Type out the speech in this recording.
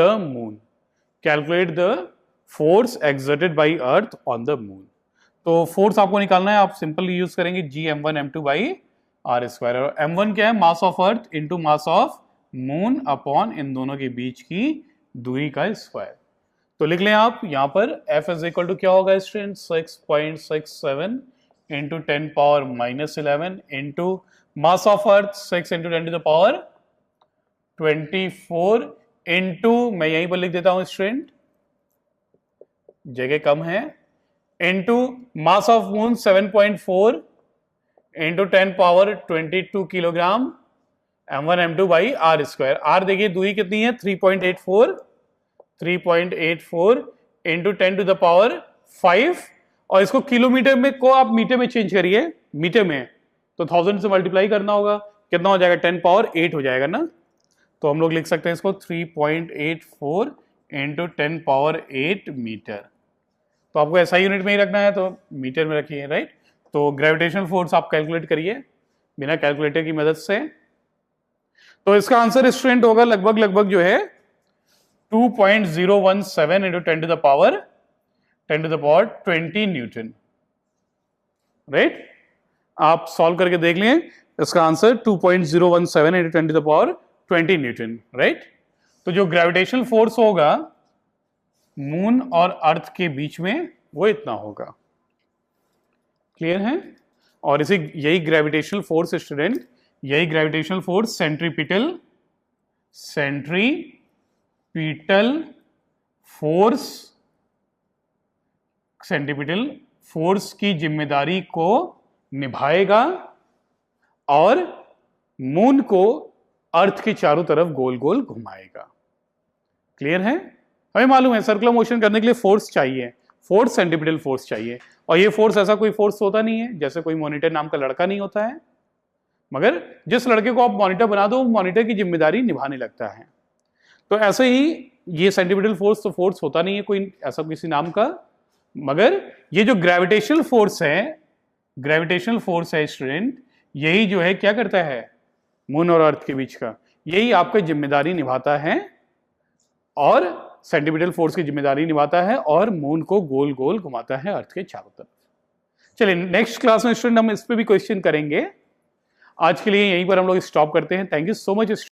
The moon, calculate the force exerted by earth on the moon. तो force आपको निकालना है, आप सिंपल यूज करेंगे G m1 m2 by are square, और m1 क्या है, mass of earth into mass of moon upon इन दोनों के बीच की दूरी का स्क्वायर। तो लिख लें आप यहां पर F इज इक्वल टू क्या होगा student, 6.67 into 10 power -11 into mass of earth 6 into 10 to the power 24 into, मैं यहीं पर लिख देता हूं स्टूडेंट, जगह कम है, into mass of moon 7.4 into 10 power 22 kilogram m1 m2 by are square. R देखिए दूरी कितनी है, 3.84 इंटू 10 टू द पावर 5, और इसको किलोमीटर में को आप मीटर में चेंज करिए, मीटर में तो 1000 से मल्टीप्लाई करना होगा, कितना हो जाएगा, 10 पावर 8 हो जाएगा ना। तो हम लोग लिख सकते हैं इसको 3.84 इंटू 10 पावर 8 मीटर। तो आपको ऐसा यूनिट में ही रखना है तो मीटर में रखिए, राइट। तो ग्रेविटेशनल फोर्स आप कैलकुलेट करिए बिना कैलकुलेटर की मदद से। तो इसका आंसर स्टूडेंट होगा लगभग जो है 2.017 into 10 to the power 20 newton, right. आप सॉल्व करके देख लिए, इसका answer 2.017 into 10 to the power 20 newton, right. तो जो ग्रेविटेशनल फोर्स होगा मून और अर्थ के बीच में वो इतना होगा, क्लियर है। और इसे यही ग्रेविटेशनल फोर्स स्टूडेंट, यही ग्रेविटेशनल फोर्स सेंट्रीपिटल फोर्स की जिम्मेदारी को निभाएगा और मून को अर्थ के चारों तरफ गोल गोल घुमाएगा, क्लियर है। हमें मालूम है सर्कुलर मोशन करने के लिए फोर्स चाहिए, फोर्स सेंट्रीपिटल फोर्स चाहिए, और ये फोर्स ऐसा कोई फोर्स होता नहीं है, जैसे कोई मॉनिटर नाम का लड़का नहीं होता है, मगर जिस लड़के को आप मॉनिटर बना दो वो मॉनिटर की जिम्मेदारी निभाने लगता है। तो ऐसे ही ये सेंट्रीपिटल फोर्स तो फोर्स होता नहीं है कोई ऐसा किसी नाम का, मगर ये जो ग्रेविटेशनल फोर्स है स्टूडेंट, यही जो है क्या करता है, मून और अर्थ के बीच का, यही आपकी जिम्मेदारी निभाता है और सेंट्रीपिटल फोर्स की जिम्मेदारी निभाता है और मून को गोल गोल घुमाता है अर्थ के चारों तरफ। चलिए नेक्स्ट क्लास में स्टूडेंट हम इस पे भी क्वेश्चन करेंगे। आज के लिए यहीं पर हम लोग स्टॉप करते हैं। Thank you so much.